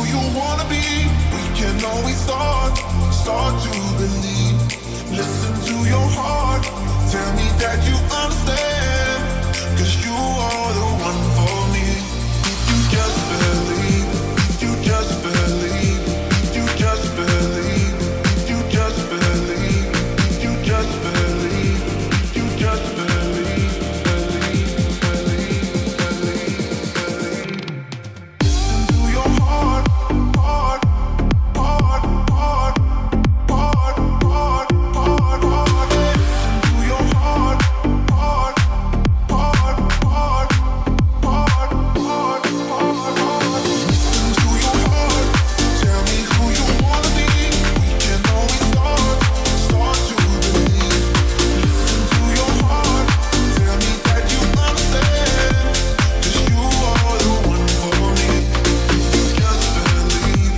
you wanna be. We can always start to believe. Listen to your heart, tell me that you understand. 'Cause you are the one for me. If you just believe, if you just believe, if you just believe, if you just believe, if you just believe, if you just believe, believe. Listen to your heart, heart, heart, heart, heart, heart, heart, heart. Listen to your heart, heart, heart, heart, heart, heart, heart. Listen to your heart, tell me who you wanna be. We can always start to believe. Listen to your heart, tell me that you understand. 'Cause you are the one for me. You just believe.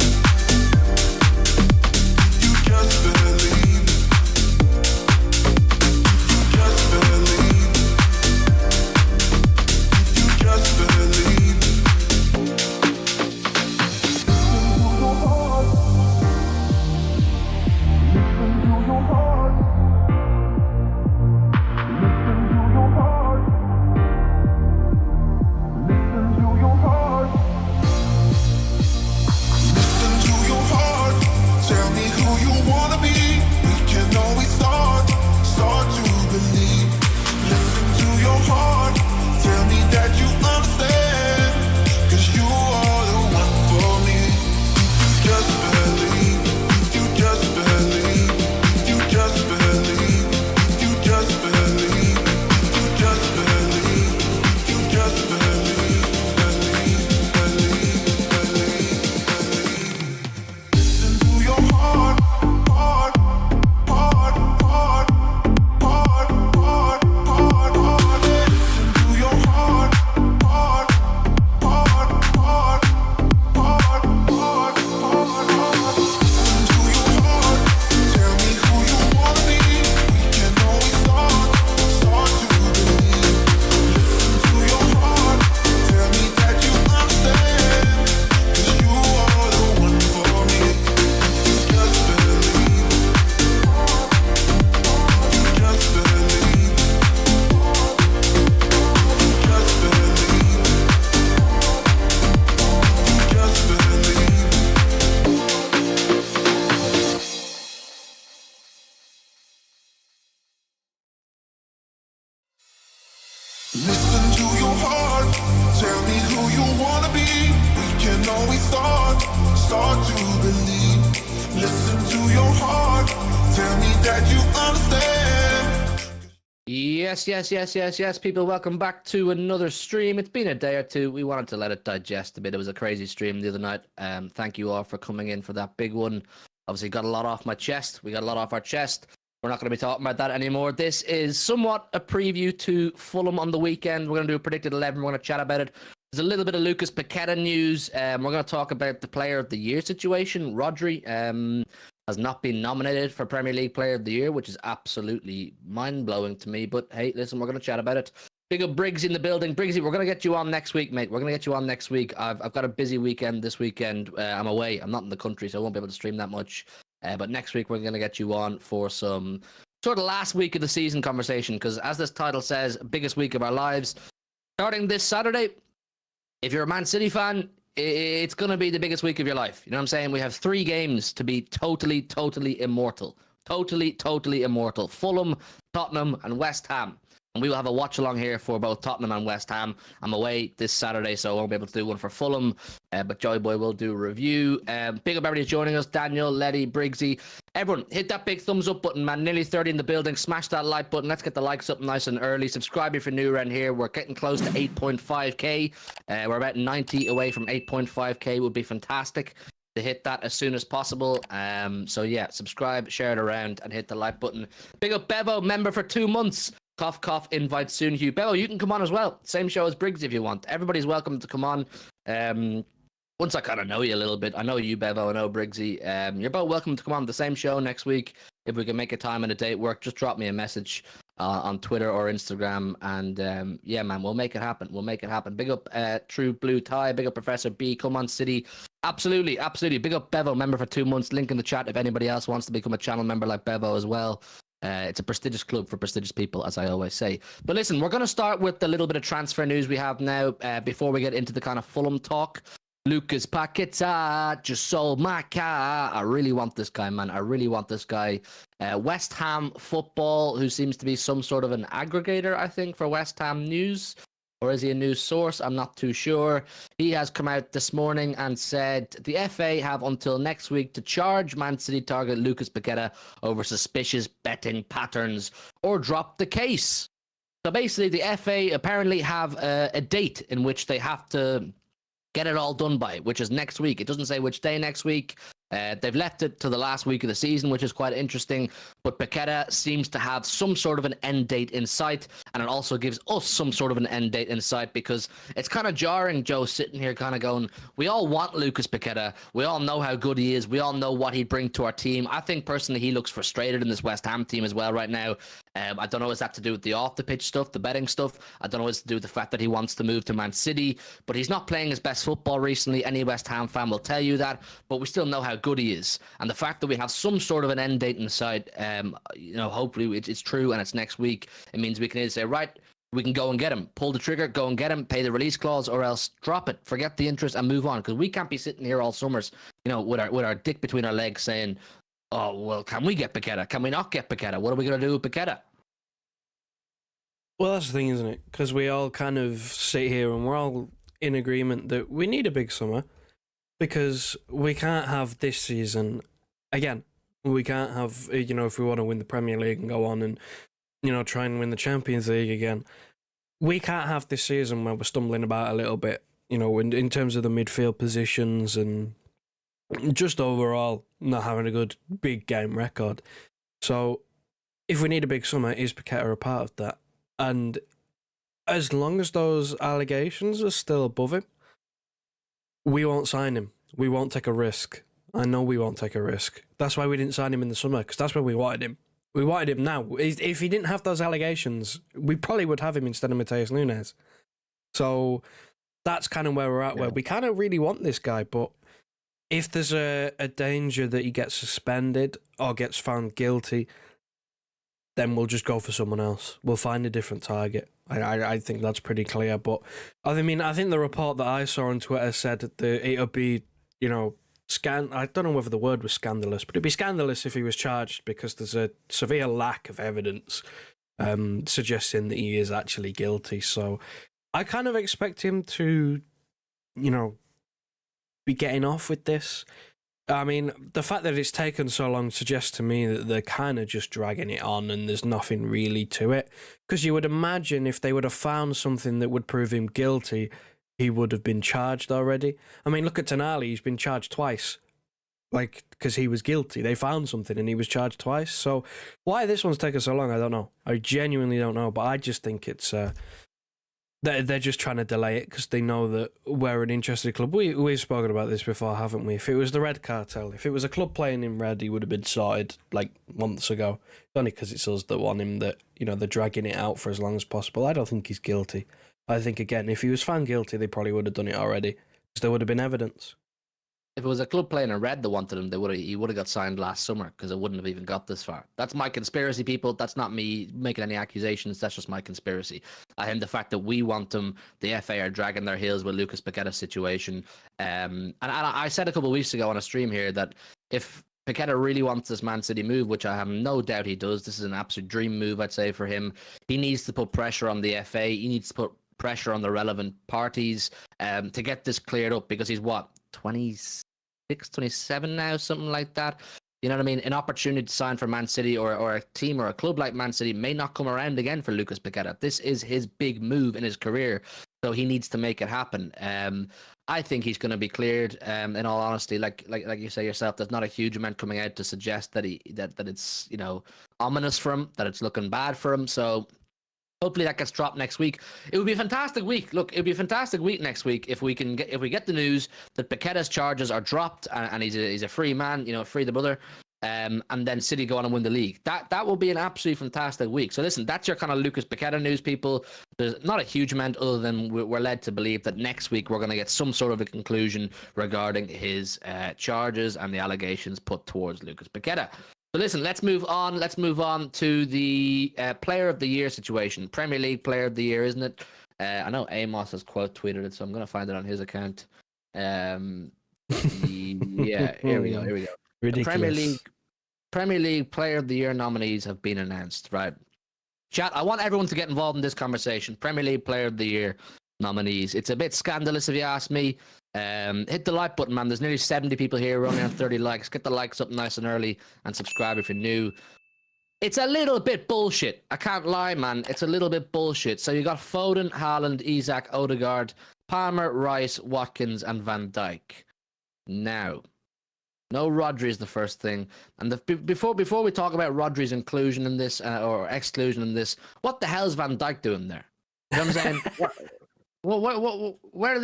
You just believe. You just believe. You just believe. Listen to your heart, tell me who you wanna be. We can always start to believe. Listen to your heart, tell me that you understand. 'Cause you are the one for me. You just believe, you just believe, you just believe, you just believe, you just believe, you just believe, believe. Listen to your heart, heart, heart, heart, heart, heart, heart, heart. Listen to your heart, heart, heart, heart, heart, heart, heart, heart. Listen to your heart, tell me who you wanna be. We can always start to believe. Listen to your heart, tell me that you understand. 'Cause you are the one for me. You just believe. You just believe. You just believe. You just believe. Listen to your heart, tell me who you wanna be. We can always start to believe. Listen to your heart, tell me that you understand. Yes, people. Welcome back to another stream. It's been a day or two. We wanted to let it digest a bit. It was a crazy stream the other night. Thank you all for coming in for that big one. Obviously, got a lot off my chest. We got a lot off our chest. We're not going to be talking about that anymore. This is somewhat a preview to Fulham on the weekend. We're going to do a predicted 11. We're going to chat about it. There's a little bit of Lucas Paqueta news. We're going to talk about the Player of the Year situation. Rodri has not been nominated for Premier League Player of the Year, which is absolutely mind-blowing to me. But hey, listen, we're going to chat about it. Big up Briggs in the building. Briggsy, we're going to get you on next week, mate. We're going to get you on next week. I've got a busy weekend this weekend. I'm away. I'm not in the country, so I won't be able to stream that much. But next week, we're going to get you on for some sort of last week of the season conversation, because as this title says, biggest week of our lives. Starting this Saturday, if you're a Man City fan, it's going to be the biggest week of your life. You know what I'm saying? We have 3 games to be totally immortal. Totally immortal. Fulham, Tottenham, and West Ham. And we will have a watch along here for both Tottenham and West Ham. I'm away this Saturday, so I won't be able to do one for Fulham. But Joy Boy will do a review. Big up everybody joining us. Daniel, Letty, Briggsy. Everyone, hit that big thumbs up button, man. Nearly 30 in the building. Smash that like button. Let's get the likes up nice and early. Subscribe if you're new around here. We're getting close to 8.5k. We're about 90 away from 8.5k. Would be fantastic to hit that as soon as possible. So yeah, subscribe, share it around, and hit the like button. Big up Bevo, member for 2 months. Cough, cough, invite soon, Hugh. Bevo, you can come on as well. Same show as Briggs if you want. Everybody's welcome to come on. Once I kind of know you a little bit, I know you, Bevo, I know Briggsy. You're both welcome to come on the same show next week. If we can make a time and a date work, just drop me a message. on Twitter or Instagram. And yeah, man, we'll make it happen. We'll make it happen. Big up True Blue Tie. Big up Professor B. Come on, City. Absolutely, absolutely. Big up Bevo, member for 2 months. Link in the chat if anybody else wants to become a channel member like Bevo as well. It's a prestigious club for prestigious people, as I always say. But listen, we're going to start with the little bit of transfer news we have now before we get into the kind of Fulham talk. Lucas Paqueta just sold my car. I really want this guy, man. I really want this guy. West Ham Football, who seems to be some sort of an aggregator, I think, for West Ham news. Or is he a news source? I'm not too sure. He has come out this morning and said the FA have until next week to charge Man City target Lucas Paqueta over suspicious betting patterns or drop the case. So basically, the FA apparently have a date in which they have to get it all done by, which is next week. It doesn't say which day next week. They've left it to the last week of the season, which is quite interesting. But Paqueta seems to have some sort of an end date in sight, and it also gives us some sort of an end date in sight, because it's kind of jarring, Joe, sitting here kind of going, we all want Lucas Paqueta. We all know how good he is. We all know what he'd bring to our team. I think personally he looks frustrated in this West Ham team as well right now. I don't know, is that to do with the off-the-pitch stuff, the betting stuff? I don't know, is it to do with the fact that he wants to move to Man City, but he's not playing his best football recently. Any West Ham fan will tell you that, but we still know how good he is. And the fact that we have some sort of an end date in sight, hopefully it's true and it's next week. It means we can either say, right, we can go and get him, pull the trigger, go and get him, pay the release clause, or else drop it, forget the interest and move on. Because we can't be sitting here all summers, with our dick between our legs saying, oh, well, can we get Paqueta? Can we not get Paqueta? What are we going to do with Paqueta? Well, that's the thing, isn't it? Because we all kind of sit here and we're all in agreement that we need a big summer, because we can't have this season again. We can't have, if we want to win the Premier League and go on and, try and win the Champions League again, we can't have this season where we're stumbling about a little bit, in terms of the midfield positions and just overall not having a good big game record. So if we need a big summer, is Paqueta a part of that? And as long as those allegations are still above him, we won't sign him. We won't take a risk. I know we won't take a risk. That's why we didn't sign him in the summer, because that's when we wanted him. We wanted him now. If he didn't have those allegations, we probably would have him instead of Mateus Nunes. So that's kind of where we're at, where we kind of really want this guy, but if there's a danger that he gets suspended or gets found guilty, then we'll just go for someone else. We'll find a different target. I think that's pretty clear. But I think the report that I saw on Twitter said that it would be, I don't know whether the word was scandalous, but it'd be scandalous if he was charged, because there's a severe lack of evidence suggesting that he is actually guilty. So I kind of expect him to, be getting off with this. I mean, the fact that it's taken so long suggests to me that they're kind of just dragging it on and there's nothing really to it. Because you would imagine if they would have found something that would prove him guilty, he would have been charged already. I mean, look at Tonali, he's been charged twice. Because he was guilty. They found something and he was charged twice. So why this one's taken so long, I don't know. I genuinely don't know. But I just think it's... They're just trying to delay it because they know that we're an interested club. We've spoken about this before, haven't we? If it was the Red Cartel, if it was a club playing in red, he would have been sorted months ago. It's only because it's us that want him that, they're dragging it out for as long as possible. I don't think he's guilty. I think, again, if he was found guilty, they probably would have done it already because there would have been evidence. If it was a club playing in red that wanted him, he would have got signed last summer, because it wouldn't have even got this far. That's my conspiracy, people. That's not me making any accusations. That's just my conspiracy. I think the fact that we want him, the FA are dragging their heels with Lucas Paqueta's situation. And I said a couple of weeks ago on a stream here that if Paqueta really wants this Man City move, which I have no doubt he does, this is an absolute dream move, I'd say, for him. He needs to put pressure on the FA. He needs to put pressure on the relevant parties to get this cleared up, because he's 26, 27 now, something like that. You know what I mean? An opportunity to sign for Man City or a team or a club like Man City may not come around again for Lucas Paqueta. This is his big move in his career, so he needs to make it happen. I think he's going to be cleared. In all honesty, like you say yourself, there's not a huge amount coming out to suggest that it's ominous for him, that it's looking bad for him. So hopefully that gets dropped next week. It would be a fantastic week. Look, it would be a fantastic week next week if we get the news that Paqueta's charges are dropped and he's a free man, free the brother. and then City go on and win the league. That will be an absolutely fantastic week. So listen, that's your kind of Lucas Paqueta news, people. There's not a huge amount other than we're led to believe that next week we're going to get some sort of a conclusion regarding his charges and the allegations put towards Lucas Paqueta. So listen, let's move on. Let's move on to the Player of the Year situation. Premier League Player of the Year, isn't it? I know Amos has quote tweeted it, so I'm going to find it on his account. Yeah, here we go. Ridiculous. Premier League Player of the Year nominees have been announced, right? Chat, I want everyone to get involved in this conversation. Premier League Player of the Year nominees. It's a bit scandalous if you ask me. Hit the like button, man. There's nearly 70 people here. We're only on 30 likes. Get the likes up nice and early and subscribe if you're new. It's a little bit bullshit. I can't lie, man. It's a little bit bullshit. So you got Foden, Haaland, Isak, Odegaard, Palmer, Rice, Watkins, and Van Dijk. Now, no Rodri is the first thing. And before we talk about Rodri's inclusion in this or exclusion in this, what the hell is Van Dijk doing there? You know what I'm saying?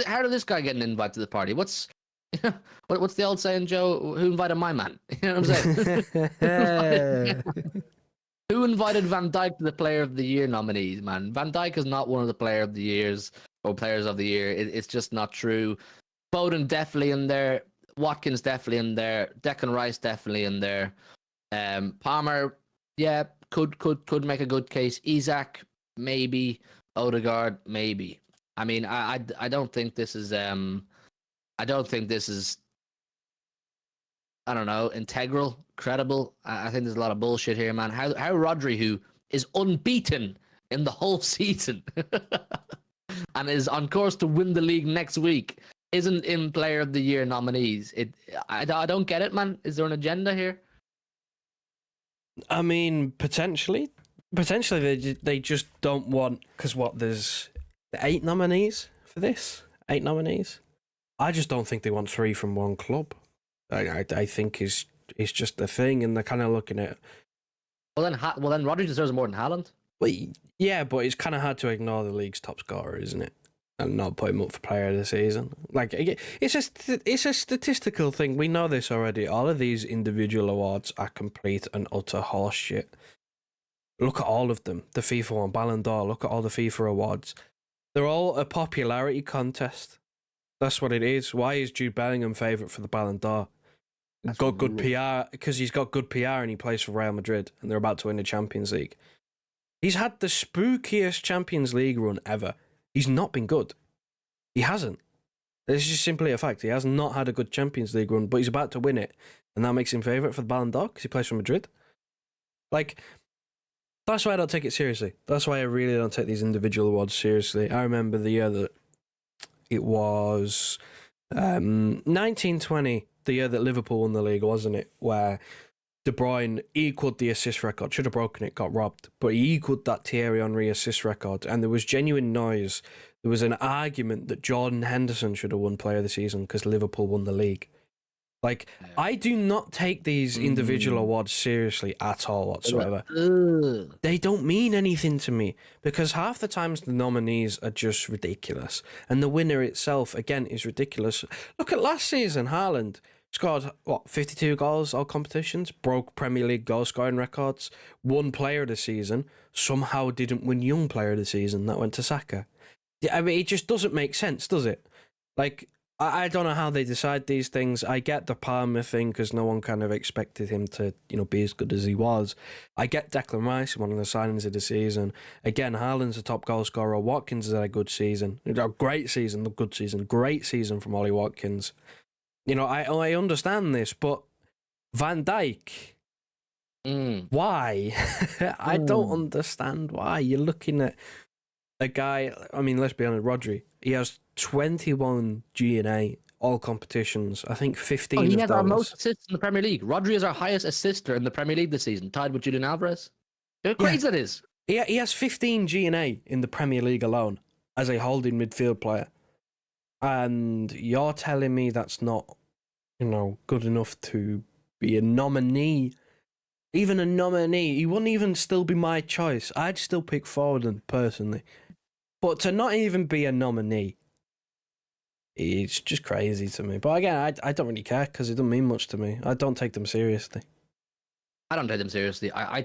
How did this guy get an invite to the party? What's the old saying, Joe? Who invited my man? You know what I'm saying? Who invited Van Dijk to the Player of the Year nominees, man? Van Dijk is not one of the Player of the Years or Players of the Year. It's just not true. Foden definitely in there. Watkins definitely in there. Declan Rice definitely in there. Palmer, yeah, could make a good case. Isak, maybe. Odegaard, maybe. I mean, I don't think this is I don't think this is, I don't know, integral, credible. I think there's a lot of bullshit here, man. How Rodri, who is unbeaten in the whole season and is on course to win the league next week, isn't in Player of the Year nominees. I don't get it, man. Is there an agenda here? I mean, potentially they just don't want, because there's 8 nominees for this. 8 nominees. I just don't think they want 3 from one club. I think it's just a thing, and they're kind of looking at. Well then Rodri deserves more than Haaland. Well, yeah, but it's kind of hard to ignore the league's top scorer, isn't it? And not put him up for Player of the Season. Like, it's a statistical thing. We know this already. All of these individual awards are complete and utter horseshit. Look at all of them. The FIFA one, Ballon d'Or. Look at all the FIFA awards. They're all a popularity contest. That's what it is. Why is Jude Bellingham favourite for the Ballon d'Or? Got good PR, because he's got good PR and he plays for Real Madrid and they're about to win the Champions League. He's had the spookiest Champions League run ever. He's not been good. He hasn't. This is just simply a fact. He has not had a good Champions League run, but he's about to win it. And that makes him favourite for the Ballon d'Or because he plays for Madrid. Like, that's why I don't take it seriously. That's why I really don't take these individual awards seriously. I remember the year that it was 1920, the year that Liverpool won the league, wasn't it? Where De Bruyne equaled the assist record, should have broken it, got robbed, but he equaled that Thierry Henry assist record, and there was genuine noise. There was an argument that Jordan Henderson should have won Player of the Season because Liverpool won the league. Like, I do not take these individual awards seriously at all whatsoever. They don't mean anything to me because half the times the nominees are just ridiculous, and the winner itself, again, is ridiculous. Look at last season, Haaland. Scored, 52 goals, all competitions, broke Premier League goal scoring records, won Player of the Season, somehow didn't win Young Player of the Season, that went to Saka. I mean, it just doesn't make sense, does it? Like, I don't know how they decide these things. I get the Palmer thing because no one kind of expected him to, be as good as he was. I get Declan Rice, one of the signings of the season. Again, Haaland's a top goal scorer. Watkins has had a good season. Great season from Ollie Watkins. I understand this, but Van Dijk, why? I don't understand why. You're looking at a guy, I mean, let's be honest, Rodri, he has 21 G&A, all competitions. I think 15 of those. He has our most assists in the Premier League. Rodri is our highest assister in the Premier League this season, tied with Julian Alvarez. How crazy that is. He has 15 G&A in the Premier League alone as a holding midfield player. And you're telling me that's not, good enough to be a nominee. Even a nominee, he wouldn't even still be my choice. I'd still pick Foden personally. But to not even be a nominee, it's just crazy to me. But again, I don't really care because it doesn't mean much to me. I don't take them seriously. I don't take them seriously. I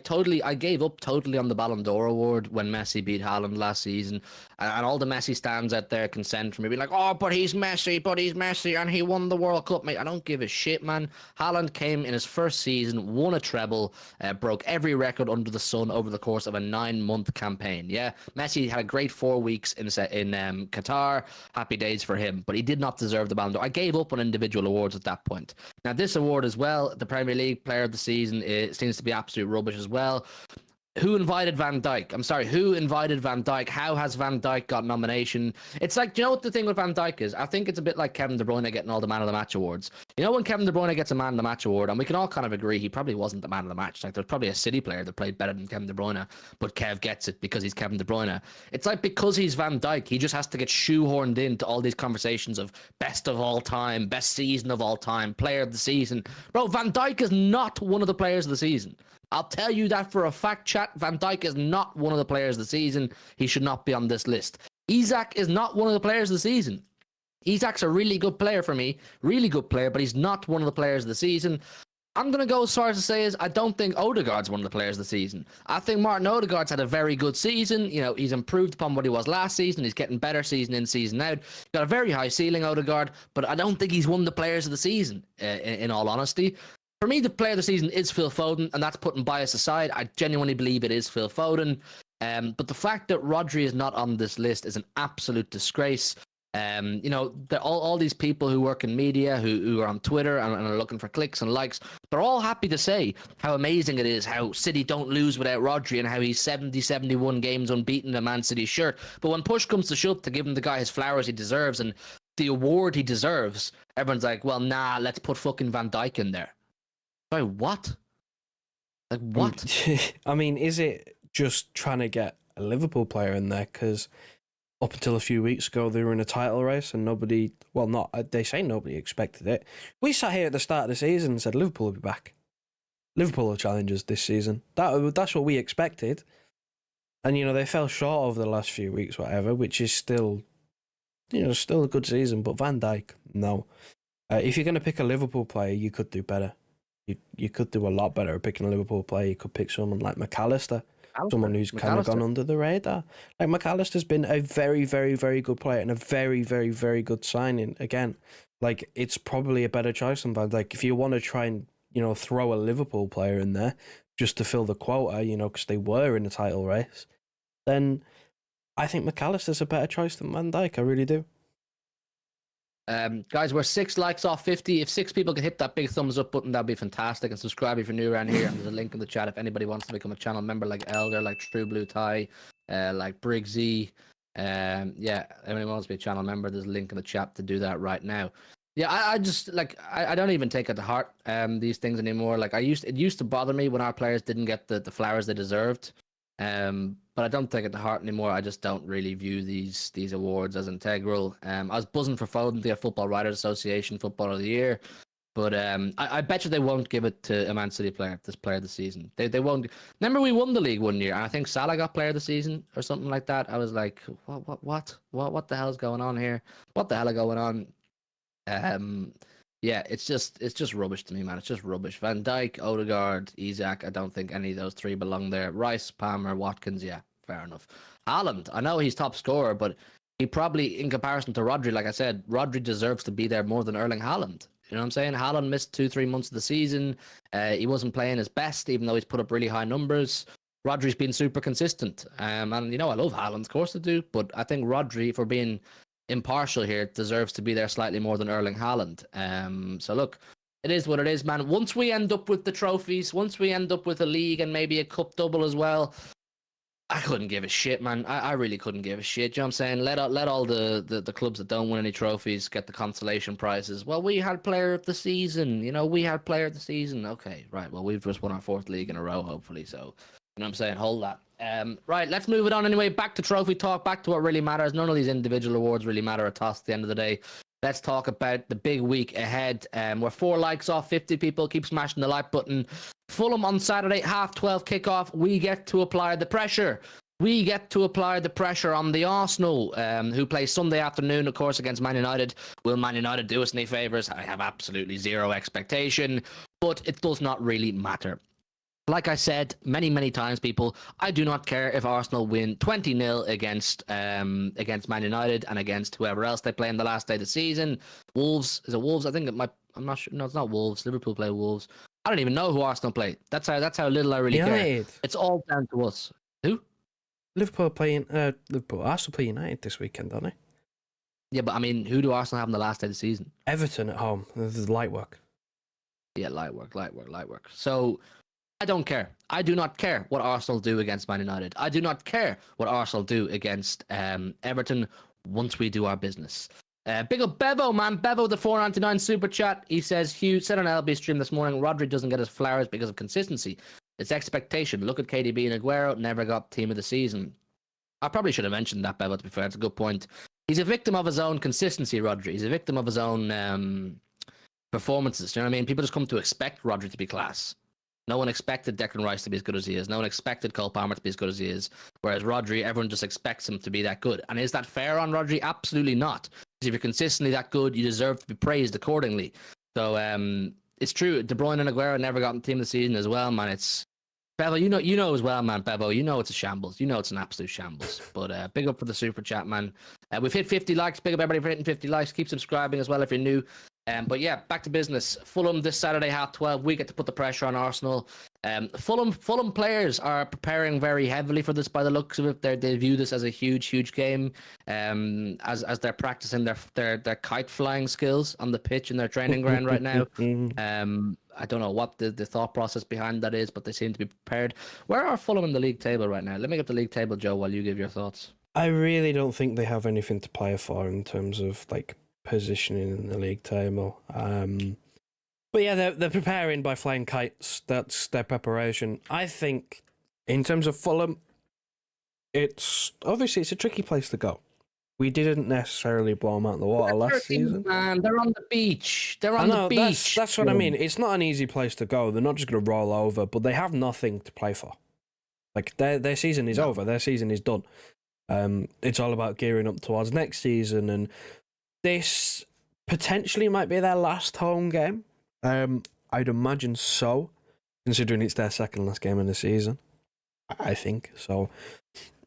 gave up totally on the Ballon d'Or award when Messi beat Haaland last season, and all the Messi stands out there can send for me, be like, oh, but he's Messi, and he won the World Cup, mate. I don't give a shit, man. Haaland came in his first season, won a treble, broke every record under the sun over the course of a 9-month campaign. Yeah, Messi had a great 4 weeks in Qatar. Happy days for him, but he did not deserve the Ballon d'Or. I gave up on individual awards at that point. Now, this award as well, the Premier League Player of the Season, it seems to be absolute rubbish as well. Who invited Van Dijk? I'm sorry, who invited Van Dijk? How has Van Dijk got nomination? It's like, do you know what the thing with Van Dijk is? I think it's a bit like Kevin De Bruyne getting all the Man of the Match awards. You know, when Kevin De Bruyne gets a Man of the Match award, and we can all kind of agree he probably wasn't the Man of the Match. Like, there's probably a City player that played better than Kevin De Bruyne, but Kev gets it because he's Kevin De Bruyne. It's like, because he's Van Dijk, he just has to get shoehorned into all these conversations of best of all time, best season of all time, player of the season. Bro, Van Dijk is not one of the players of the season. I'll tell you that for a fact, chat. Van Dijk is not one of the players of the season. He should not be on this list. Isak is not one of the players of the season. Isak's a really good player for me. Really good player, but he's not one of the players of the season. I'm going to go as far as to say is I don't think Odegaard's one of the players of the season. I think Martin Odegaard's had a very good season. You know, he's improved upon what he was last season. He's getting better season in, season out. Got a very high ceiling, Odegaard, but I don't think he's one of the players of the season, in all honesty. For me, the player of the season is Phil Foden, and that's putting bias aside. I genuinely believe it is Phil Foden. But the fact that Rodri is not on this list is an absolute disgrace. You know, all these people who work in media, who are on Twitter and are looking for clicks and likes, they're all happy to say how amazing it is, how City don't lose without Rodri, and how he's 71 games unbeaten in a Man City shirt. But when push comes to shove to give him the guy his flowers he deserves and the award he deserves, everyone's like, well, nah, let's put fucking Van Dijk in there. Sorry, what? Like, what? I mean, is it just trying to get a Liverpool player in there? Because up until a few weeks ago, they were in a title race and nobody, well, they say nobody expected it. We sat here at the start of the season and said Liverpool will be back. Liverpool are challengers this season. That's what we expected. And, you know, they fell short over the last few weeks, whatever, which is still, you know, still a good season. But Van Dijk, no. If you're going to pick a Liverpool player, you could do better. You could do a lot better at picking a Liverpool player. You could pick someone like McAllister, someone who's kind of gone under the radar. Like, McAllister's been a very, very, very good player and a very, very, very good signing. Again, like, it's probably a better choice than Van Dijk. If you want to try and, you know, throw a Liverpool player in there just to fill the quota, you know, because they were in the title race, then I think McAllister's a better choice than Van Dijk. I really do. Guys, we're 6 likes off 50. If 6 people could hit that big thumbs up button, that'd be fantastic. And subscribe if you're new around here. And there's a link in the chat if anybody wants to become a channel member, like Elder, like True Blue Tie, like Briggsy. Yeah, anyone wants to be a channel member, there's a link in the chat to do that right now. Yeah, I just, like, I don't even take it to heart these things anymore. Like, it used to bother me when our players didn't get the flowers they deserved. But I don't take it to heart anymore. I just don't really view these awards as integral. I was buzzing for Foden to get Football Writers Association Footballer of the Year, but I bet you they won't give it to a Man City player, this player of the season. They won't. Remember, we won the league one year, and I think Salah got player of the season or something like that. I was like, what the hell's going on here? What the hell is going on? Yeah, it's just rubbish to me, man. It's just rubbish. Van Dijk, Odegaard, Isak, I don't think any of those three belong there. Rice, Palmer, Watkins, yeah, fair enough. Haaland, I know he's top scorer, but he probably, in comparison to Rodri, like I said, Rodri deserves to be there more than Erling Haaland. You know what I'm saying? Haaland missed 2-3 months of the season. He wasn't playing his best, even though he's put up really high numbers. Rodri's been super consistent. And, you know, I love Haaland, of course I do, but I think Rodri, for being impartial here, deserves to be there slightly more than Erling Haaland. So look, it is what it is, man. Once we end up with the trophies, once we end up with a league and maybe a cup double as well, I couldn't give a shit, man. I really couldn't give a shit. You know what I'm saying? Let all the clubs that don't win any trophies get the consolation prizes. Well, we had player of the season. You know, we had player of the season. Okay, right. Well, we've just won our 4th league in a row, hopefully. So, you know what I'm saying? Hold that. Right, let's move it on anyway. Back to trophy talk, back to what really matters. None of these individual awards really matter a toss at the end of the day. Let's talk about the big week ahead. We're 4 likes off 50 people. Keep smashing the like button. Fulham on Saturday, 12:30 kickoff. We get to apply the pressure. We get to apply the pressure on the Arsenal, who play Sunday afternoon, of course, against Man United. Will Man United do us any favours? I have absolutely zero expectation, but it does not really matter. like I said many times, people, I do not care if Arsenal win 20-0 against Man United and against whoever else they play in the last day of the season. Wolves, is it Wolves? I think it might. I'm not sure. No, it's not Wolves. Liverpool play Wolves. I don't even know who Arsenal play. That's how little I really United. care. It's all down to us. Who? Liverpool playing Arsenal play United this weekend, don't they? Yeah, but I mean, who do Arsenal have in the last day of the season? Everton at home. This is light work. Yeah, light work. So I don't care. I do not care what Arsenal do against Man United. I do not care what Arsenal do against Everton once we do our business. Big up Bevo, man. Bevo, the 499 super chat. He says, Hugh said on LB stream this morning, Rodri doesn't get his flowers because of consistency. It's expectation. Look at KDB and Aguero, never got team of the season. I probably should have mentioned that, Bevo, to be fair. It's a good point. He's a victim of his own consistency, Rodri. He's a victim of his own performances. You know what I mean? People just come to expect Rodri to be class. No one expected Declan Rice to be as good as he is. No one expected Cole Palmer to be as good as he is. Whereas Rodri, everyone just expects him to be that good. And is that fair on Rodri? Absolutely not. Because if you're consistently that good, you deserve to be praised accordingly. So it's true. De Bruyne and Aguero never got in the team of the season as well, man. It's Bevo, you know as well, man. Bevo, you know it's a shambles. You know it's an absolute shambles. But big up for the super chat, man. We've hit 50 likes. Big up everybody for hitting 50 likes. Keep subscribing as well if you're new. But yeah, back to business. Fulham this Saturday, 12:30. We get to put the pressure on Arsenal. Fulham players are preparing very heavily for this by the looks of it. They view this as a huge game. As they're practicing their kite flying skills on the pitch in their training ground right now. I don't know what the thought process behind that is, but they seem to be prepared. Where are Fulham in the league table right now? Let me get the league table, Joe, while you give your thoughts. I really don't think they have anything to play for in terms of like positioning in the league table. But yeah, they're preparing by flying kites. That's their preparation. I think in terms of Fulham, it's a tricky place to go. We didn't necessarily blow them out of the water last season. Man, they're on the beach. They're on the beach. That's what I mean. It's not an easy place to go. They're not just going to roll over, but they have nothing to play for. Like their season is over. Their season is done. It's all about gearing up towards next season, and this potentially might be their last home game. I'd imagine so, considering it's their second last game of the season. I think so.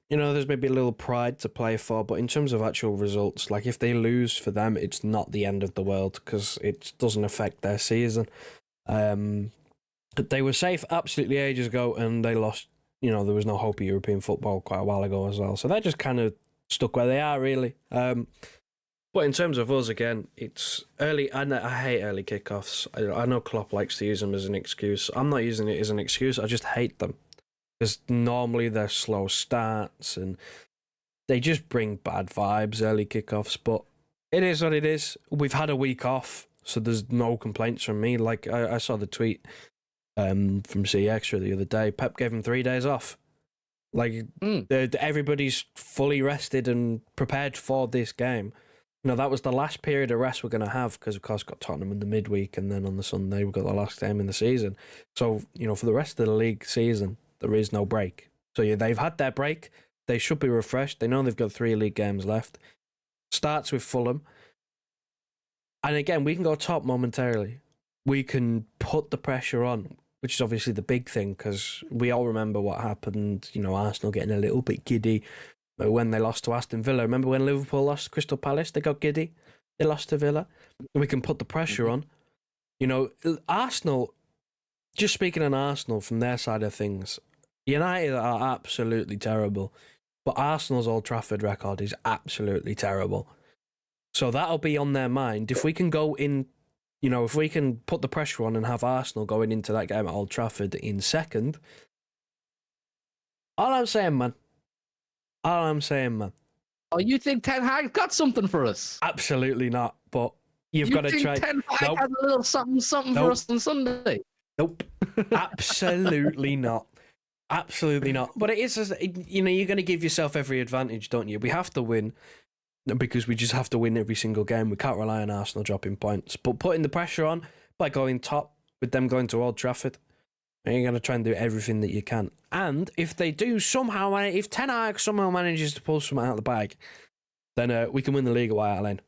You know, there's maybe a little pride to play for, but in terms of actual results, like if they lose for them, it's not the end of the world because it doesn't affect their season. They were safe absolutely ages ago, and they lost. You know, there was no hope of European football quite a while ago as well. So they're just kind of stuck where they are, really. But in terms of us, again, it's early. I hate early kickoffs. I know Klopp likes to use them as an excuse. I'm not using it as an excuse. I just hate them. Because normally they're slow starts and they just bring bad vibes, early kickoffs. But it is what it is. We've had a week off, so there's no complaints from me. Like, I saw the tweet from C Extra the other day. Pep gave him 3 days off. Like, everybody's fully rested and prepared for this game. You know, that was the last period of rest we're going to have because, of course, got Tottenham in the midweek and then on the Sunday we've got the last game in the season. So, you know, for the rest of the league season, there is no break. So, yeah, they've had their break. They should be refreshed. They know they've got 3 league games left. Starts with Fulham. And again, we can go top momentarily. We can put the pressure on, which is obviously the big thing because we all remember what happened, you know, Arsenal getting a little bit giddy when they lost to Aston Villa. Remember when Liverpool lost to Crystal Palace? They got giddy. They lost to Villa. We can put the pressure on. You know, Arsenal, just speaking on Arsenal from their side of things, United are absolutely terrible. But Arsenal's Old Trafford record is absolutely terrible. So that'll be on their mind. If we can go in, you know, if we can put the pressure on and have Arsenal going into that game at Old Trafford in second, all I'm saying, man. Oh, you think Ten Hag got something for us? Absolutely not. But you've got to try. Ten Hag has a little something for us on Sunday? Nope. Absolutely not. Absolutely not. But it is, you know, you're going to give yourself every advantage, don't you? We have to win because we just have to win every single game. We can't rely on Arsenal dropping points. But putting the pressure on by going top with them going to Old Trafford, you're going to try and do everything that you can. And if they do somehow, if Ten Hag somehow manages to pull something out of the bag, then we can win the league at White Hart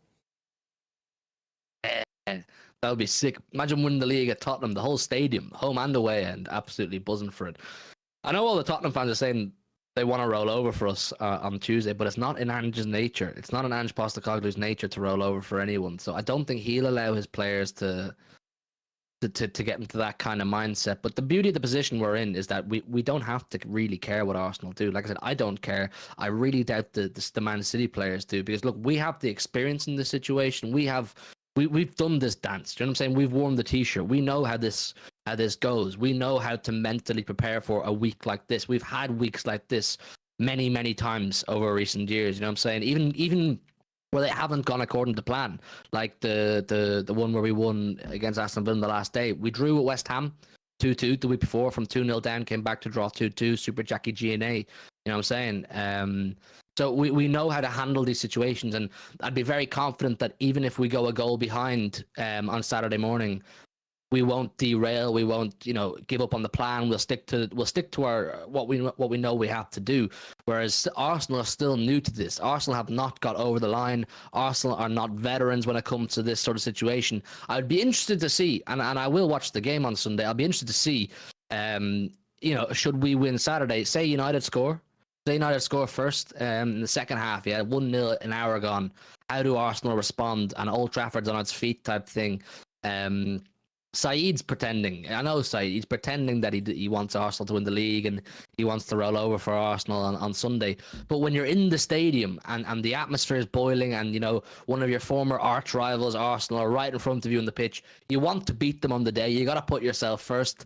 Lane. That would be sick. Imagine winning the league at Tottenham, the whole stadium, home and away, and absolutely buzzing for it. I know all the Tottenham fans are saying they want to roll over for us on Tuesday, but it's not in Ange's nature. It's not in Ange Postecoglou's nature to roll over for anyone. So I don't think he'll allow his players to get into that kind of mindset. But the beauty of the position we're in is that we don't have to really care what Arsenal do. Like I said, I don't care. I really doubt the Man City players do, because look, we have the experience in this situation. We've done this dance. Do you know what I'm saying? We've worn the t-shirt. We know how this goes. We know how to mentally prepare for a week like this. We've had weeks like this many times over recent years. You know what I'm saying? Even where they haven't gone according to plan, like the one where we won against Aston Villa on the last day. We drew at West Ham 2-2 the week before, from 2-0 down, came back to draw 2-2, super Jackie G&A. You know what I'm saying? So we know how to handle these situations, and I'd be very confident that even if we go a goal behind on Saturday morning, we won't derail. We won't, give up on the plan. We'll stick to our what we know we have to do. Whereas Arsenal are still new to this. Arsenal have not got over the line. Arsenal are not veterans when it comes to this sort of situation. I'd be interested to see, and I will watch the game on Sunday. I'll be interested to see, should we win Saturday? Say United score. Say United score first in the second half. Yeah, 1-0 an hour gone. How do Arsenal respond? And Old Trafford's on its feet type thing. Saeed's pretending. I know Saeed. He's pretending that he wants Arsenal to win the league and he wants to roll over for Arsenal on Sunday. But when you're in the stadium and the atmosphere is boiling, and one of your former arch rivals, Arsenal, are right in front of you on the pitch, you want to beat them on the day. You got to put yourself first.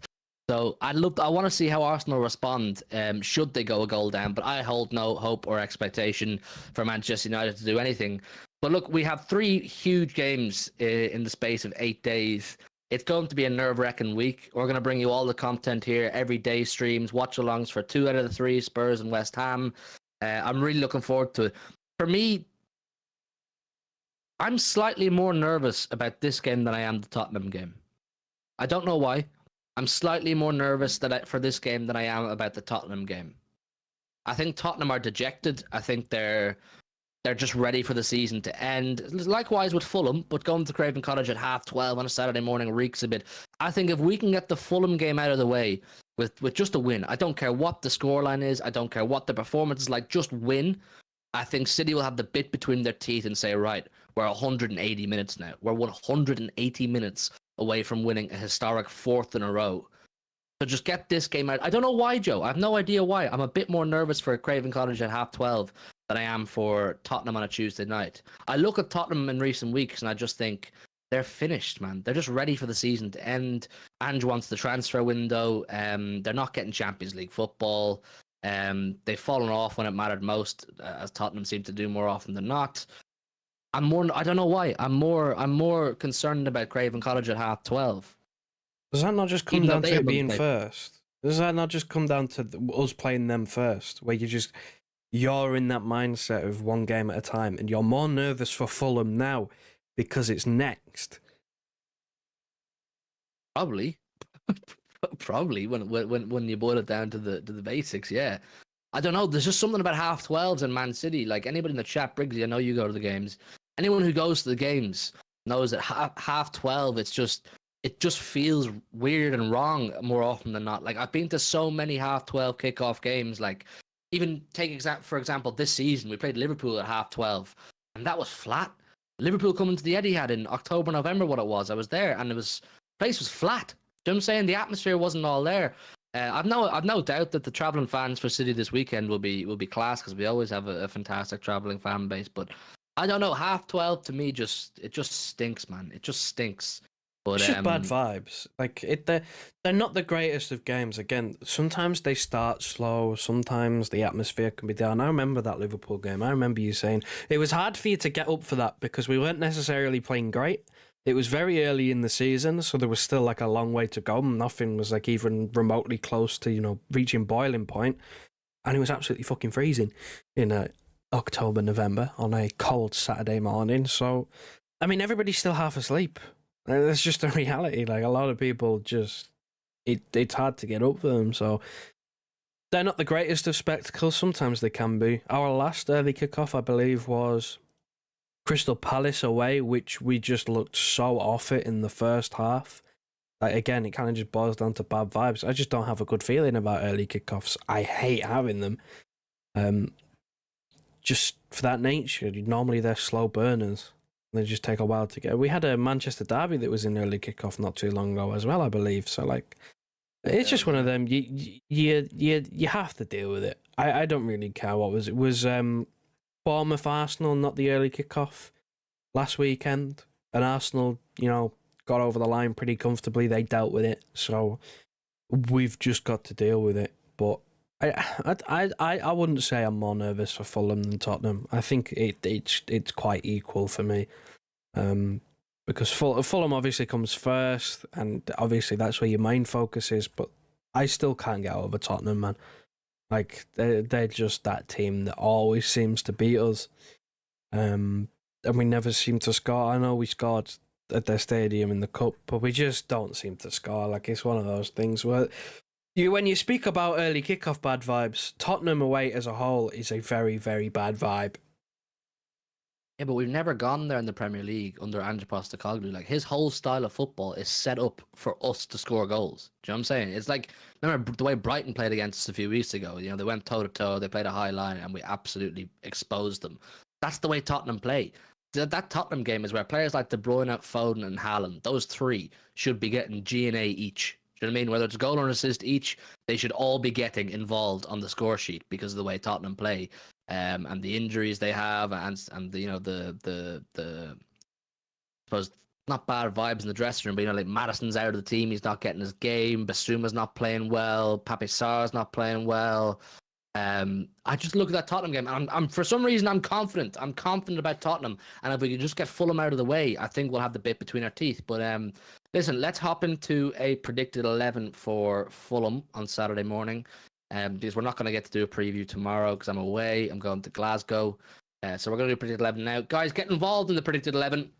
So I want to see how Arsenal respond should they go a goal down. But I hold no hope or expectation for Manchester United to do anything. But look, we have 3 huge games in the space of 8 days. It's going to be a nerve-wracking week. We're going to bring you all the content here, everyday streams, watch-alongs for 2 out of the 3, Spurs and West Ham. I'm really looking forward to it. For me, I'm slightly more nervous about this game than I am the Tottenham game. I don't know why. I'm slightly more nervous for this game than I am about the Tottenham game. I think Tottenham are dejected. I think they're just ready for the season to end. Likewise with Fulham, but going to Craven Cottage at 12:30 on a Saturday morning reeks a bit. I think if we can get the Fulham game out of the way with just a win, I don't care what the scoreline is, I don't care what the performance is like, just win. I think City will have the bit between their teeth and say, right, we're 180 minutes now. We're 180 minutes away from winning a historic 4th in a row. So just get this game out. I don't know why, Joe. I have no idea why. I'm a bit more nervous for Craven Cottage at 12:30 than I am for Tottenham on a Tuesday night. I look at Tottenham in recent weeks and I just think they're finished, man. They're just ready for the season to end. Ange wants the transfer window. They're not getting Champions League football. They've fallen off when it mattered most, as Tottenham seem to do more often than not. I don't know why. I'm more concerned about Craven Cottage at 12:30. Does that not just come Even though down they to it haven't being played. first? Does that not just come down to us playing them first, where you're in that mindset of one game at a time, and you're more nervous for Fulham now because it's next? Probably when you boil it down to the basics, yeah. I don't know. There's just something about 12:30s in Man City. Like anybody in the chat, Briggsy, I know you go to the games. Anyone who goes to the games knows that 12:30, it just feels weird and wrong more often than not. Like I've been to so many 12:30 kickoff games. Like even for example, this season we played Liverpool at 12:30, and that was flat. Liverpool coming to the Etihad in October, November, what it was. I was there, and the place was flat. You know what I'm saying? The atmosphere wasn't all there. I've no doubt that the traveling fans for City this weekend will be class, because we always have a fantastic traveling fan base. But I don't know, 12:30 to me it just stinks, man. It just stinks. But It's just bad vibes. Like they're not the greatest of games. Again, sometimes they start slow. Sometimes the atmosphere can be down. I remember that Liverpool game. I remember you saying it was hard for you to get up for that because we weren't necessarily playing great. It was very early in the season, so there was still like a long way to go. Nothing was like even remotely close to reaching boiling point, and it was absolutely fucking freezing in October, November on a cold Saturday morning. So, I mean, everybody's still half asleep. That's just a reality. Like a lot of people it's hard to get up for them. So they're not the greatest of spectacles. Sometimes they can be. Our last early kickoff, I believe, was Crystal Palace away, which we just looked so off it in the first half. Like, again, it kind of just boils down to bad vibes. I just don't have a good feeling about early kickoffs. I hate having them. Just for that nature, normally they're slow burners. They just take a while to get. We had a Manchester derby that was in early kickoff not too long ago as well, I believe. So like, it's just one of them. You have to deal with it. I don't really care what was it. Was Bournemouth Arsenal not the early kickoff last weekend, and Arsenal, got over the line pretty comfortably. They dealt with it, so we've just got to deal with it. But I wouldn't say I'm more nervous for Fulham than Tottenham. I think it's quite equal for me, because Fulham obviously comes first, and obviously that's where your main focus is. But I still can't get over Tottenham, man. Like they're just that team that always seems to beat us, and we never seem to score. I know we scored at their stadium in the cup, but we just don't seem to score. Like, it's one of those things where when you speak about early kickoff bad vibes, Tottenham away as a whole is a very, very bad vibe. Yeah, but we've never gone there in the Premier League under Ange Postecoglou. Like, his whole style of football is set up for us to score goals. Do you know what I'm saying? It's like, remember the way Brighton played against us a few weeks ago? They went toe-to-toe, they played a high line, and we absolutely exposed them. That's the way Tottenham play. That Tottenham game is where players like De Bruyne, Foden, and Haaland, those three, should be getting G&A each. Do you know what I mean? Whether it's a goal or an assist each, they should all be getting involved on the score sheet because of the way Tottenham play, and the injuries they have, and the I suppose not bad vibes in the dressing room, but like Maddison's out of the team, he's not getting his game. Basuma's not playing well. Pape Sarr's not playing well. I just look at that Tottenham game, and I'm for some reason I'm confident. I'm confident about Tottenham, and if we can just get Fulham out of the way, I think we'll have the bit between our teeth. But listen, let's hop into a predicted 11 for Fulham on Saturday morning. Because we're not going to get to do a preview tomorrow because I'm away. I'm going to Glasgow, so we're going to do predicted 11 now. Guys, get involved in the predicted 11.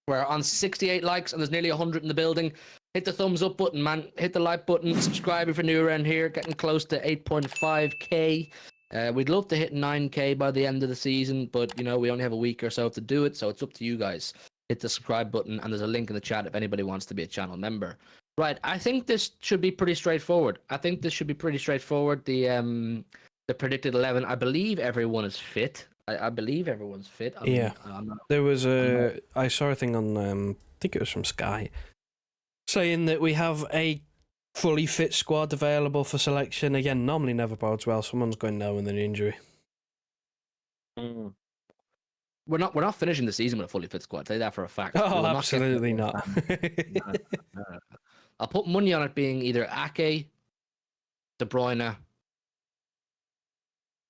We're on 68 likes, and there's nearly 100 in the building. Hit the thumbs up button, man. Hit the like button. Subscribe if you're new around here. Getting close to 8.5k. We'd love to hit 9k by the end of the season, but we only have a week or so to do it, so it's up to you guys. Hit the subscribe button, and there's a link in the chat if anybody wants to be a channel member. Right, I think this should be pretty straightforward. The predicted 11. I believe everyone is fit. I believe everyone's fit. There was I saw a thing on I think it was from Sky, saying that we have a fully fit squad available for selection. Again, normally never bodes well. Someone's going down with an injury. We're not finishing the season with a fully fit squad. I'll tell you that for a fact. Oh, absolutely not. No. I'll put money on it being either Ake, De Bruyne,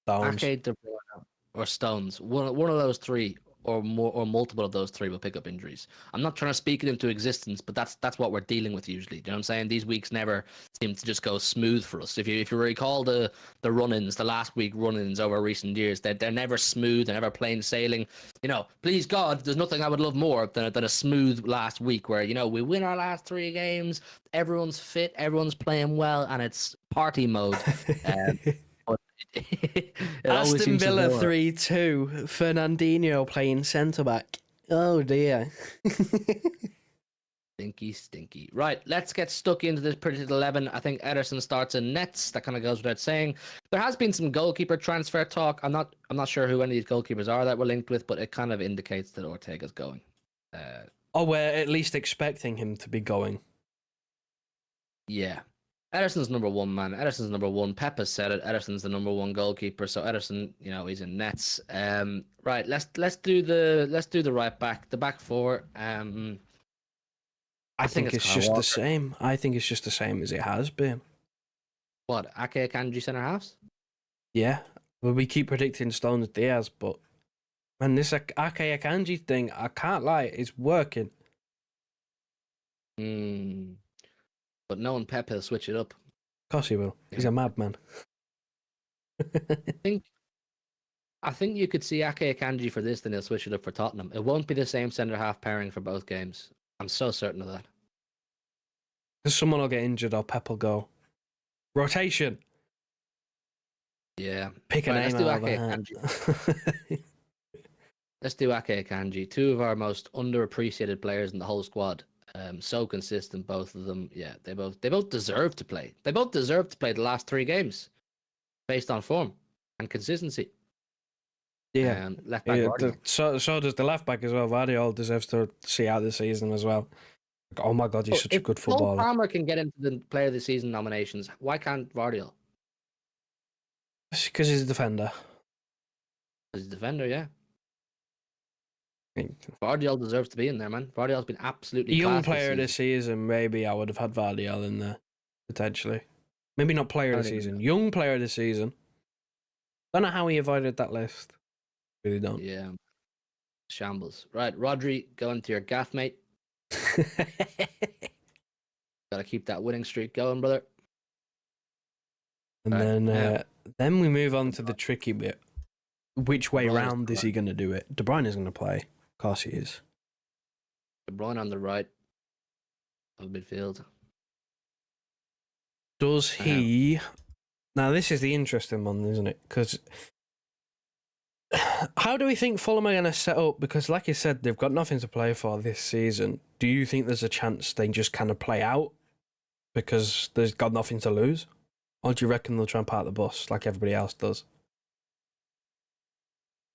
Ake, De Bruyne, or Stones. One of those three, or more, or multiple of those three will pick up injuries. I'm not trying to speak it into existence, but that's what we're dealing with usually. Do you know what I'm saying? These weeks never seem to just go smooth for us. If you recall the run-ins, the last week run-ins over recent years, they're never smooth, they're never plain sailing. Please God, there's nothing I would love more than a smooth last week where we win our last 3 games, everyone's fit, everyone's playing well, and it's party mode. Aston Villa 3-2. Fernandinho playing centre back. Oh dear. Stinky. Right, let's get stuck into this predicted 11. I think Ederson starts in nets. That kind of goes without saying. There has been some goalkeeper transfer talk. I'm not sure who any of these goalkeepers are that we're linked with, but it kind of indicates that Ortega's going. We're at least expecting him to be going. Yeah. Ederson's number one, man. Ederson's number one. Pep has said it. Ederson's the number one goalkeeper. So Ederson, he's in nets. Right. Let's do the right back. The back four. I think it's just the same. I think it's just the same as it has been. What? Ake, Akanji centre halves? Yeah. Well, we keep predicting Stones Diaz, but man, this Ake Akanji thing, I can't lie, it's working. But knowing Pep, he'll switch it up. Of course he will. He's a madman. I think you could see Ake Akanji for this, then he'll switch it up for Tottenham. It won't be the same centre-half pairing for both games. I'm so certain of that. Because someone will get injured or Pep will go. Rotation. Yeah. Pick a name let's do out of Ake a hat. Akanji. Let's do Ake Akanji. Two of our most underappreciated players in the whole squad. So consistent, both of them. Yeah, they both deserve to play. They both deserve to play the last 3 games based on form and consistency. Yeah. Left back Vardy. So does the left back as well. Vardy deserves to see out the season as well. Oh my god, he's such a good Cole footballer. Palmer can get into the Player of the Season nominations. Why can't Vardy? Because he's a defender. He's a defender, yeah. Vardy deserves to be in there, man. Vardy's been absolutely Young class player of the this season. season, maybe I would have had Vardy in there, potentially. Maybe not player of the season. Young player of the season. Don't know how he avoided that list. Really don't. Yeah. Shambles. Right, Rodri, go into your gaff, mate. Gotta keep that winning streak going, brother. And Right, then we move on to the tricky bit. Which way De Bruyne's round is gonna he going to do it? De Bruyne is going to play. Of course he is. De Bruyne on the right of midfield. Does he... Now, this is the interesting one, isn't it? Because how do we think Fulham are going to set up? Because like you said, they've got nothing to play for this season. Do you think there's a chance they just kind of play out because they've got nothing to lose? Or do you reckon they'll try and park the bus like everybody else does?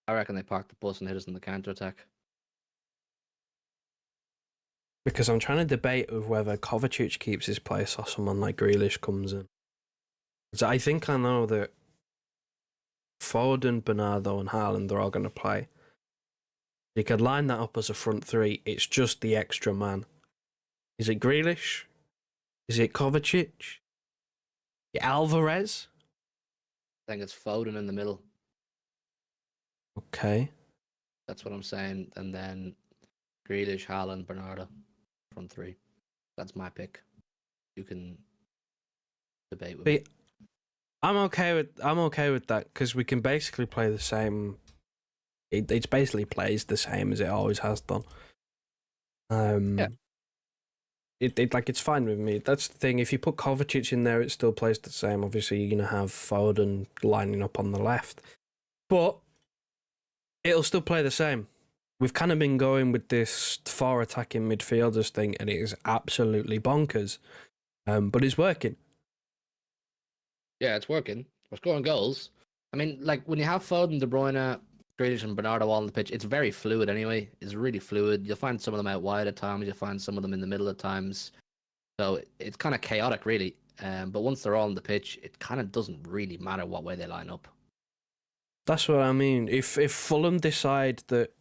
I reckon they park the bus and hit us in the counter-attack. Because I'm trying to debate of whether Kovacic keeps his place or someone like Grealish comes in. Because I think I know that Foden, Bernardo and Haaland are all going to play. You could line that up as a front three. It's just the extra man. Is it Grealish? Is it Kovacic? Is it Alvarez? I think it's Foden in the middle. Okay. That's what I'm saying. And then Grealish, Haaland, Bernardo, front 3. That's my pick. You can debate with me. I'm okay with that because we can basically play the same. It basically plays the same as it always has done. Yeah. It's fine with me. That's the thing. If you put Kovacic in there, it still plays the same. Obviously, you're gonna have Foden lining up on the left, but it'll still play the same. We've kind of been going with this 4 attacking midfielders thing, and it is absolutely bonkers. But it's working. Yeah, it's working. We're scoring goals. I mean, like when you have Foden, De Bruyne, Grealish, and Bernardo all on the pitch, it's very fluid anyway. It's really fluid. You'll find some of them out wide at times. You'll find some of them in the middle at times. So it's kind of chaotic, really. But once they're all on the pitch, it kind of doesn't really matter what way they line up. That's what I mean. If Fulham decide that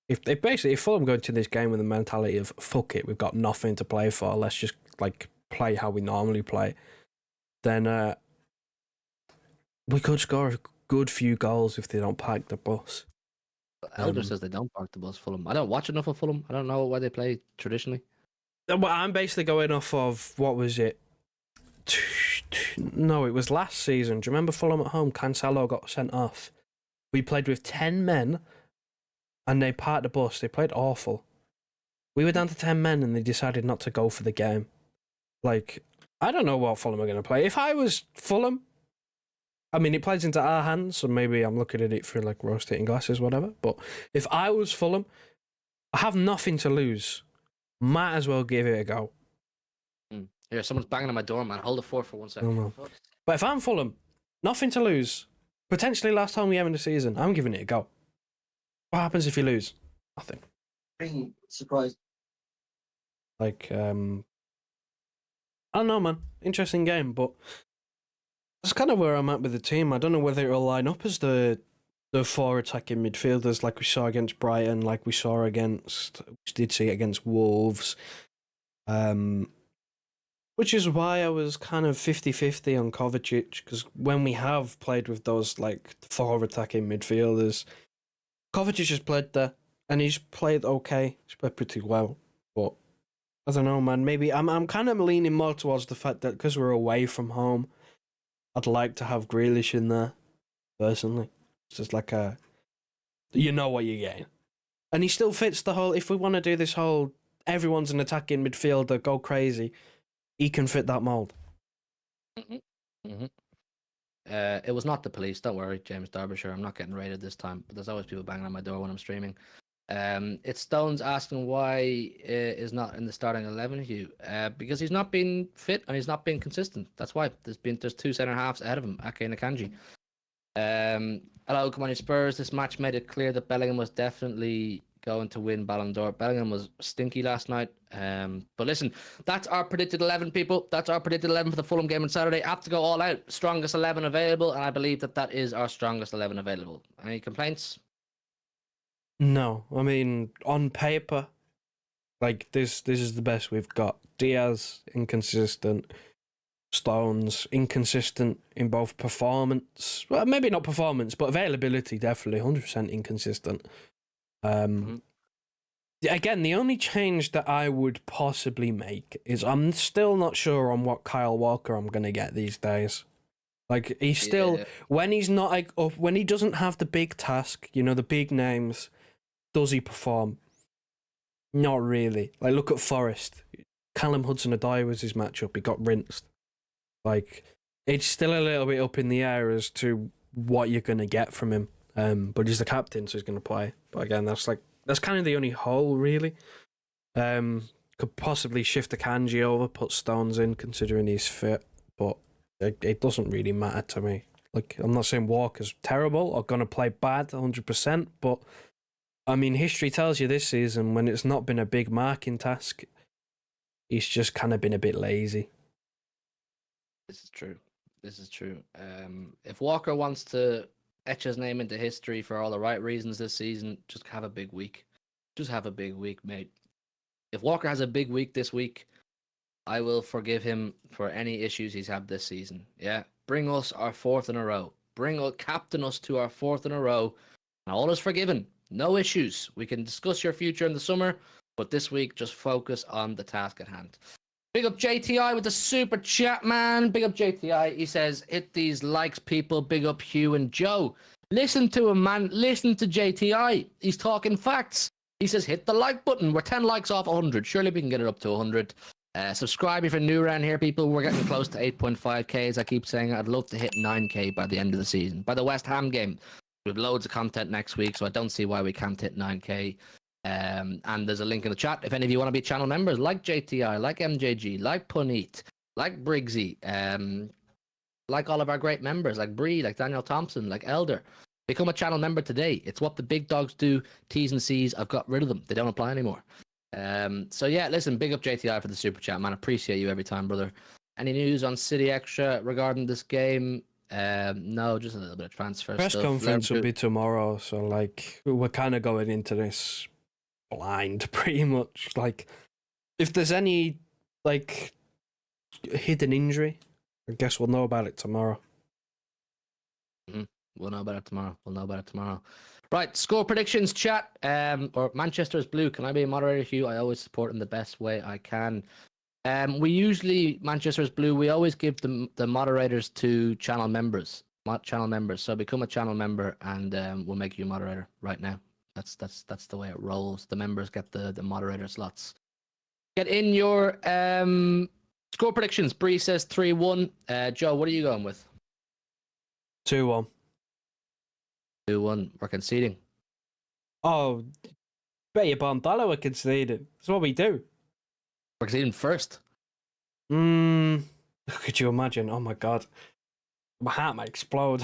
if Fulham go into this game with the mentality of fuck it, we've got nothing to play for, let's just like play how we normally play, then we could score a good few goals if they don't park the bus. Elder says they don't park the bus, Fulham. I don't watch enough of Fulham. I don't know why they play traditionally. Well, I'm basically going off of, what was it? No, it was last season. Do you remember Fulham at home? Cancelo got sent off. We played with 10 men and they parked the bus. They played awful. We were down to 10 men and they decided not to go for the game. Like, I don't know what Fulham are going to play. If I was Fulham, I mean, it plays into our hands, so maybe I'm looking at it through like rose-tinted glasses, whatever. But if I was Fulham, I have nothing to lose. Might as well give it a go. Here, someone's banging on my door, man. Hold the fort for 1 second. No. But if I'm Fulham, nothing to lose. Potentially last time we have in the season, I'm giving it a go. What happens if you lose? Nothing. Surprised. Like, I don't know, man. Interesting game, but that's kind of where I'm at with the team. I don't know whether it'll line up as the 4 attacking midfielders like we saw against Brighton, like we did see it against Wolves. Which is why I was kind of 50-50 on Kovacic, because when we have played with those like 4 attacking midfielders, Kovacic has played there, and he's played okay. He's played pretty well, but I don't know, man. Maybe I'm kind of leaning more towards the fact that because we're away from home, I'd like to have Grealish in there, personally. It's just like you know what you're getting. And he still fits the whole, if we want to do this whole, everyone's an attacking midfielder, go crazy, he can fit that mould. Mm-hmm. It was not the police. Don't worry, James Derbyshire. I'm not getting raided this time. But there's always people banging on my door when I'm streaming. It's Stones asking why is not in the starting 11, Hugh. Because he's not been fit and he's not been consistent. That's why there's two centre halves ahead of him, Ake and Akanji. Hello, come on, you Spurs. This match made it clear that Bellingham was definitely going to win Ballon d'Or. Bellingham was stinky last night. But listen, that's our predicted 11, people. That's our predicted 11 for the Fulham game on Saturday. Have to go all out. Strongest 11 available, and I believe that is our strongest 11 available. Any complaints? No, I mean, on paper, like this is the best we've got. Diaz inconsistent, Stones inconsistent in both performance. Well, maybe not performance, but availability definitely 100% inconsistent. Again, the only change that I would possibly make is I'm still not sure on what Kyle Walker I'm gonna get these days. Like he's still when he's not like up, when he doesn't have the big task, you know, the big names. Does he perform? Not really. Like, look at Forest. Callum Hudson-Odoi was his matchup. He got rinsed. Like, it's still a little bit up in the air as to what you're going to get from him. But he's the captain, so he's going to play. But again, that's kind of the only hole, really. Could possibly shift the Kanji over, put Stones in, considering he's fit. But it doesn't really matter to me. Like, I'm not saying Walker's terrible or going to play bad 100%, but I mean, history tells you this season when it's not been a big marking task, he's just kind of been a bit lazy. This is true. If Walker wants to etch his name into history for all the right reasons this season, just have a big week. Just have a big week, mate. If Walker has a big week this week, I will forgive him for any issues he's had this season. Yeah, bring us our 4th in a row. Captain us to our 4th in a row. And all is forgiven. No issues. We can discuss your future in the summer, but this week, just focus on the task at hand. Big up JTI with the super chat, man. Big up JTI. He says, hit these likes, people. Big up Hugh and Joe. Listen to him, man. Listen to JTI. He's talking facts. He says, hit the like button. We're 10 likes off 100. Surely we can get it up to 100. Subscribe if you're new around here, people. We're getting close to 8.5k, as I keep saying. I'd love to hit 9k by the end of the season. By the West Ham game. We have loads of content next week, so I don't see why we can't hit 9k. And there's a link in the chat. If any of you want to be channel members, like JTI, like MJG, like Puneet, like Briggsy, like all of our great members, like Bree, like Daniel Thompson, like Elder, become a channel member today. It's what the big dogs do. T's and C's, I've got rid of them. They don't apply anymore. So yeah, listen, big up JTI for the super chat, man. Appreciate you every time, brother. Any news on City Extra regarding this game? No, just a little bit of transfer Press stuff. conference will be tomorrow, so like we're kind of going into this blind, pretty much. Like, if there's any like hidden injury, I guess we'll know about it tomorrow. We'll know about it tomorrow. Right, score predictions, chat. Or Manchester's blue. Can I be a moderator, Hugh? I always support in the best way I can. We usually, Manchester's blue, we always give the moderators to channel members. So become a channel member and we'll make you a moderator right now. That's the way it rolls. The members get the moderator slots. Get in your score predictions. Bree says 3-1. Joe, what are you going with? 2-1. 2-1. We're conceding. Oh, bet your bond dollar we're conceding. That's what we do. We're conceding first. Could you imagine? Oh my god. My heart might explode.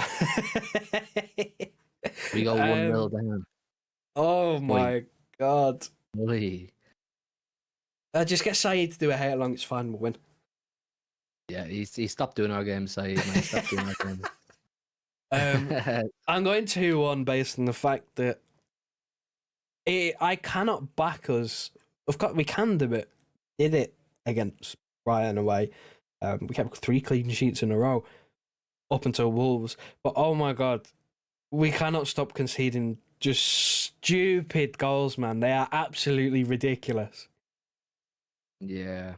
We go 1-0 down. Oh my god. Oy. Just get Saeed to do a hit along, it's fine, we'll win. Yeah, he stopped doing our games, so he stopped doing our games. I'm going 2-1 based on the fact that I cannot back us. Of course, we can do it. Did it against Brighton away. We kept 3 clean sheets in a row up until Wolves. But oh my god, we cannot stop conceding just stupid goals, man. They are absolutely ridiculous. Yeah.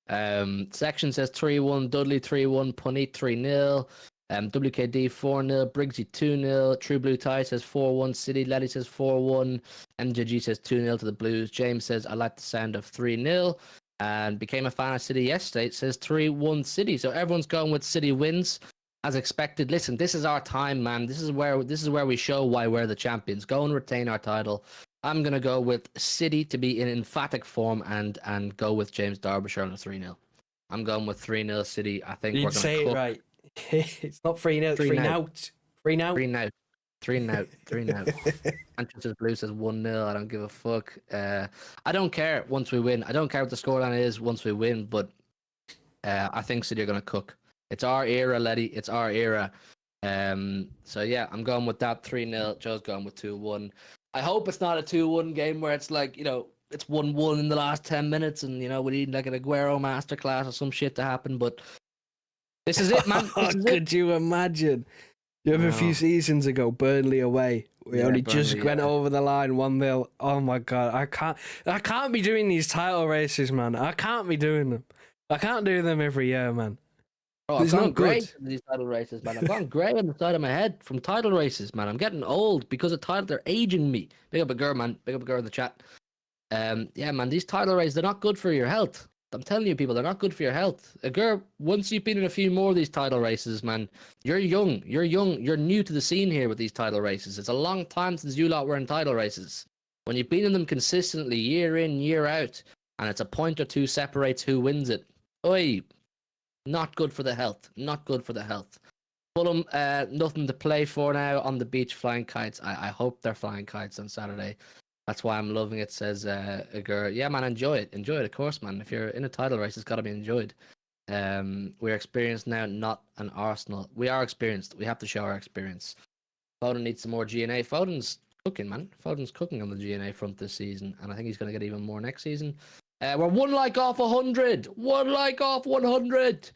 Section says 3-1, Dudley 3-1, Puneet 3-0, WKD 4-0, Briggsy 2-0, True Blue Tie says 4-1, City Letty says 4-1, MJG says 2-0 to the Blues. James says I like the sound of 3-0. and became a fan of City yesterday. It says 3-1 City. So everyone's going with City wins as expected. Listen, this is our time, man. This is where we show why we're the champions. Go and retain our title. I'm gonna go with City to be in emphatic form and go with James Derbyshire on a 3-0. I'm going with 3-0 City. I think You'd we're gonna say cook. it right. It's not 3-0, 3-0. 3-0. 3-0. Manchester Blue says 1-0. I don't give a fuck. I don't care once we win. I don't care what the scoreline is once we win, but I think City are going to cook. It's our era, Letty. It's our era. So yeah, I'm going with that 3-0. Joe's going with 2-1. I hope it's not a 2-1 game where it's like, it's 1-1 in the last 10 minutes and, we need like an Aguero masterclass or some shit to happen, but this is it, man. This is Could you imagine? You have a few seasons ago, Burnley away. We only just went over the line 1-0. Oh my god, I can't be doing these title races, man. I can't be doing them. I can't do them every year, man. Bro, I've gone grey from these title races, man. I've gone grey on the side of my head from title races, man. I'm getting old because of title. They're aging me. Big up a girl, man. Big up a girl in the chat. Yeah, man. These title races, they're not good for your health. I'm telling you, people, they're not good for your health. A girl, once you've been in a few more of these title races, man, you're young. You're new to the scene here with these title races. It's a long time since you lot were in title races. When you've been in them consistently, year in, year out, and it's a point or two separates who wins it. Oi, not good for the health. Not good for the health. Fulham, nothing to play for now on the beach flying kites. I hope they're flying kites on Saturday. That's why I'm loving it, says a girl. Yeah, man, enjoy it. Enjoy it, of course, man. If you're in a title race, it's got to be enjoyed. We're experienced now, not an Arsenal. We are experienced. We have to show our experience. Foden needs some more GNA. Foden's cooking, man. Foden's cooking on the GNA front this season, and I think he's going to get even more next season. We're 1 like off 100. 1 like off 100.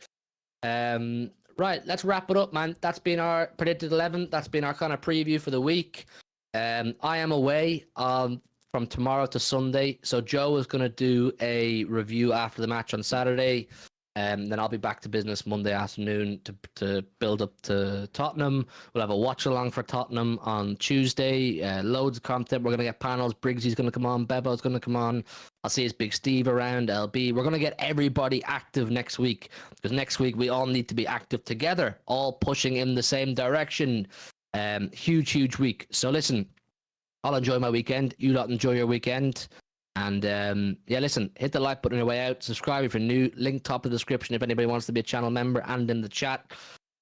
Right, let's wrap it up, man. That's been our predicted 11. That's been our kind of preview for the week. I am away from tomorrow to Sunday, so Joe is going to do a review after the match on Saturday, then I'll be back to business Monday afternoon to build up to Tottenham. We'll have a watch along for Tottenham on Tuesday. Loads of content. We're going to get panels. Briggsy's going to come on. Bebo's going to come on. I'll see his Big Steve around. LB. We're going to get everybody active next week, because next week we all need to be active together, all pushing in the same direction. Huge week. So listen, I'll enjoy my weekend. You lot enjoy your weekend. And yeah, listen, hit the like button on your way out. Subscribe if you're new. Link top of the description if anybody wants to be a channel member, and in the chat.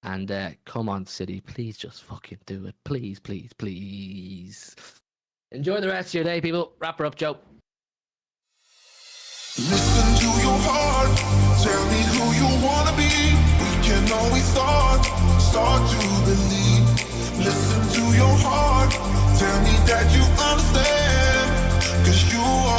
And come on, City. Please just fucking do it. Please. Enjoy the rest of your day, people. Wrap her up, Joe. Listen to your heart. Tell me who you wanna be. We can always start to believe. Listen to your heart. Tell me that you understand. 'Cause you are